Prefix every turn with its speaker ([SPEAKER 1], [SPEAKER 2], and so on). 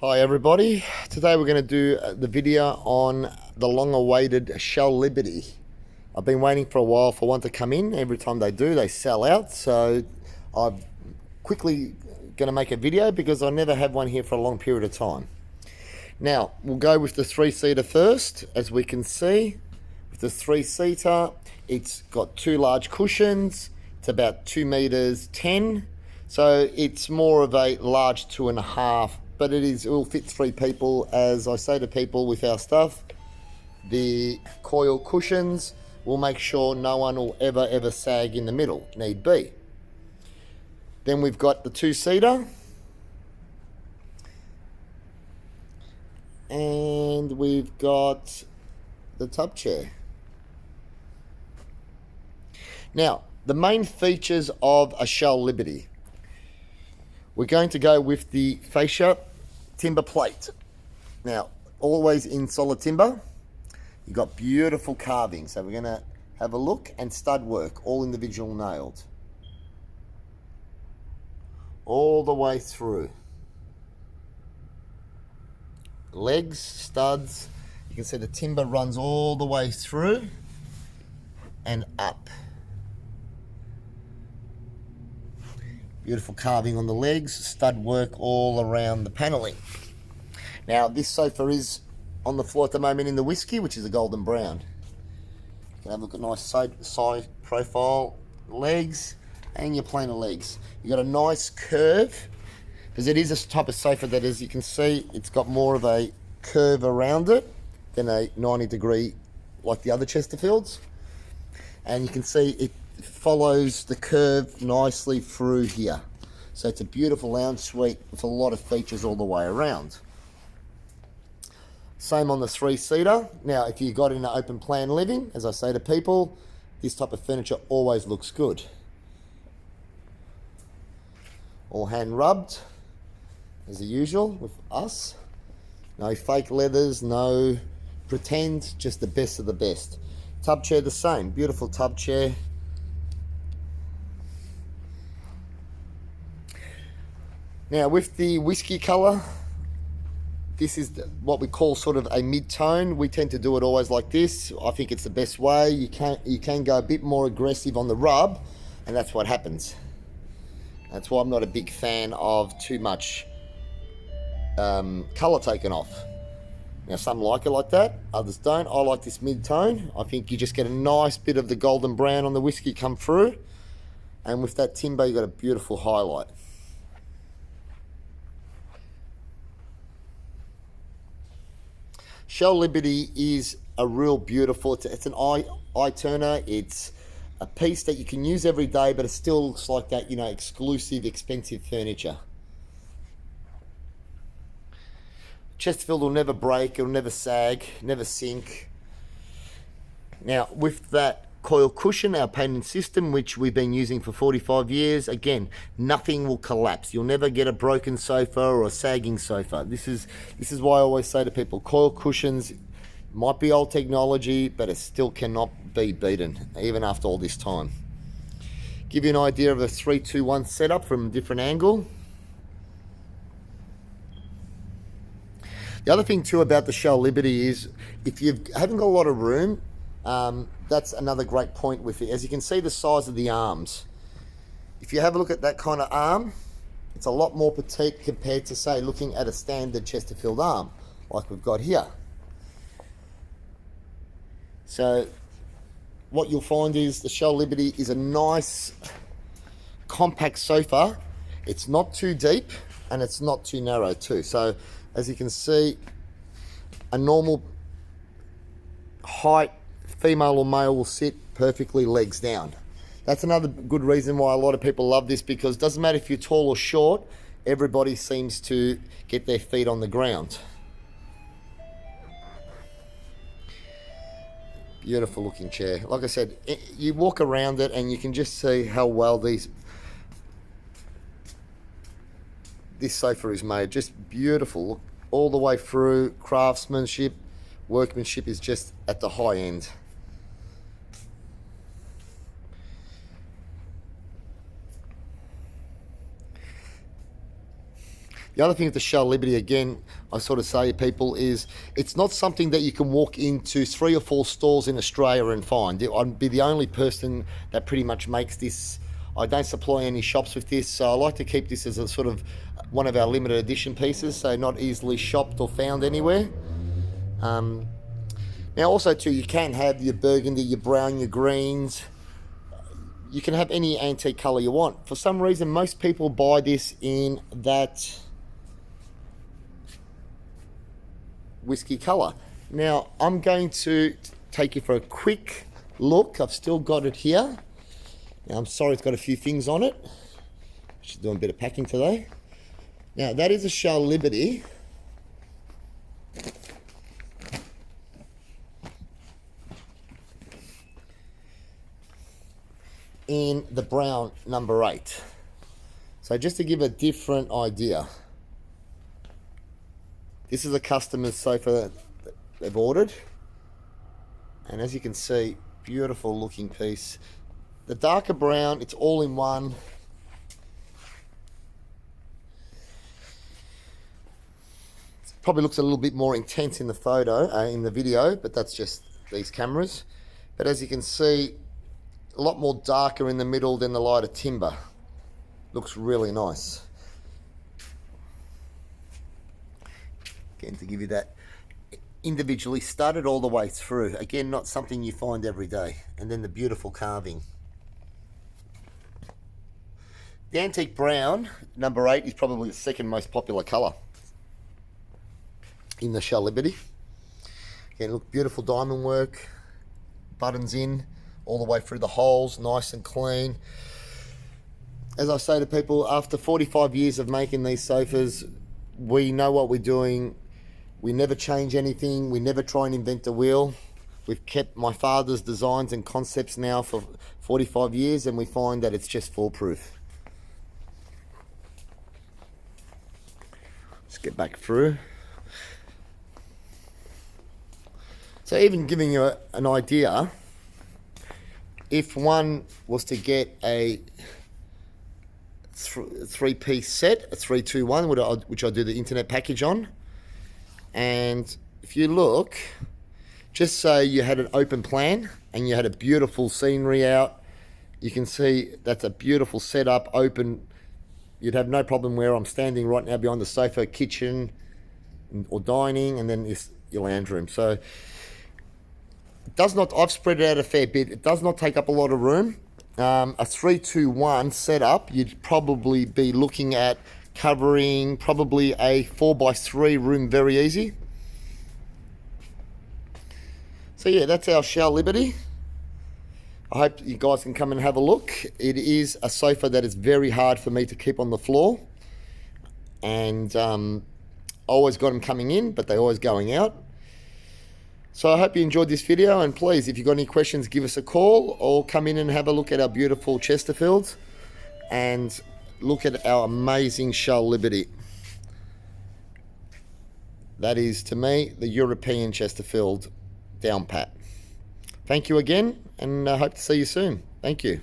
[SPEAKER 1] Hi everybody, today we're going to do the video on the long-awaited Shell Liberty. I've been waiting for a while for one to come in. Every time they do, they sell out, so I'm quickly going to make a video because I never had one here for a long period of time. Now, we'll go with the three-seater first. As we can see, with the three-seater, it's got two large cushions. It's about 2 meters 10, so it's more of a large 2.5, but it will fit 3 people. As I say to people with our stuff, the coil cushions will make sure no one will ever sag in the middle, need be. Then we've got the 2-seater, and we've got the tub chair. Now, the main features of a Shell Liberty. We're going to go with the fascia timber plate. Now, always in solid timber. You've got beautiful carving. So we're going to have a look, and stud work, all individual nailed. All the way through. Legs, studs. You can see the timber runs all the way through and up. Beautiful carving on the legs, stud work all around the paneling. Now, this sofa is on the floor at the moment in the whiskey, which is a golden brown. You can have a look at nice side profile legs and your plainer legs. You've got a nice curve, because it is a type of sofa that, as you can see, it's got more of a curve around it than a 90-degree like the other Chesterfields. And you can see it follows the curve nicely through here. So it's a beautiful lounge suite with a lot of features all the way around. Same on the 3-seater. Now, if you got in an open plan living, as I say to people, this type of furniture always looks good. All hand rubbed, as usual with us. No fake leathers, no pretend, just the best of the best. Tub chair the same, beautiful tub chair. Now, with the whiskey colour, this is what we call sort of a mid-tone. We tend to do it always like this. I think it's the best way. You can go a bit more aggressive on the rub, and that's what happens. That's why I'm not a big fan of too much colour taken off. Now, some like it like that, others don't. I like this mid-tone. I think you just get a nice bit of the golden brown on the whiskey come through, and with that timber, you've got a beautiful highlight. Shell Liberty is a real beautiful, it's an eye turner. It's a piece that you can use every day, but it still looks like that, exclusive, expensive furniture. Chesterfield will never break, it'll never sag, never sink. Now, with that coil cushion, our painting system, which we've been using for 45 years, again, nothing will collapse. You'll never get a broken sofa or a sagging sofa. This is why I always say to people, coil cushions might be old technology, but it still cannot be beaten, even after all this time. Give you an idea of a 3-2-1 setup from a different angle. The other thing too about the Shell Liberty is, if you haven't got a lot of room, that's another great point with it. As you can see, the size of the arms. If you have a look at that kind of arm, it's a lot more petite compared to, say, looking at a standard Chesterfield arm, like we've got here. So what you'll find is the Shell Liberty is a nice, compact sofa. It's not too deep, and it's not too narrow too. So, as you can see, a normal height, female or male, will sit perfectly legs down. That's another good reason why a lot of people love this, because it doesn't matter if you're tall or short, everybody seems to get their feet on the ground. Beautiful looking chair. Like I said, you walk around it and you can just see how well this sofa is made. Just beautiful. Look, all the way through, craftsmanship, workmanship is just at the high end. The other thing with the Shell Liberty, again, I sort of say to people is it's not something that you can walk into 3 or 4 stores in Australia and find. I'd be the only person that pretty much makes this. I don't supply any shops with this, so I like to keep this as a sort of one of our limited edition pieces, so not easily shopped or found anywhere. Now also too, you can have your burgundy, your brown, your greens. You can have any antique colour you want. For some reason, most people buy this in that whiskey colour. Now, I'm going to take you for a quick look. I've still got it here. Now, I'm sorry it's got a few things on it. She's doing a bit of packing today. Now, that is a Shell Liberty. In the brown number 8. So just to give a different idea, this is a customer's sofa that they've ordered, and as you can see, beautiful looking piece. The darker brown, it's all in one. Probably looks a little bit more intense in the photo, in the video, but that's just these cameras. But as you can see, a lot more darker in the middle than the lighter timber. Looks really nice. Again, to give you that individually studded all the way through. Again, not something you find every day. And then the beautiful carving. The antique brown, number 8, is probably the second most popular colour in the Shell Liberty. Again, look, beautiful diamond work, buttons in all the way through the holes, nice and clean. As I say to people, after 45 years of making these sofas, we know what we're doing. We never change anything. We never try and invent the wheel. We've kept my father's designs and concepts now for 45 years, and we find that it's just foolproof. Let's get back through. So even giving you an idea, if one was to get a 3-piece set, a 3-2-1, which I do the internet package on, and if you look, just say you had an open plan and you had a beautiful scenery out, you can see that's a beautiful setup, open. You'd have no problem where I'm standing right now behind the sofa, kitchen or dining, and then your lounge room. So does not, I've spread it out a fair bit. It does not take up a lot of room. A 3-2-1 setup, you'd probably be looking at covering probably a 4x3 room very easy. So yeah, that's our Shell Liberty. I hope you guys can come and have a look. It is a sofa that is very hard for me to keep on the floor. And I always got them coming in, but they're always going out. So I hope you enjoyed this video, and please, if you've got any questions, give us a call or come in and have a look at our beautiful Chesterfield and look at our amazing Shell Liberty. That is, to me, the European Chesterfield down pat. Thank you again, and I hope to see you soon. Thank you.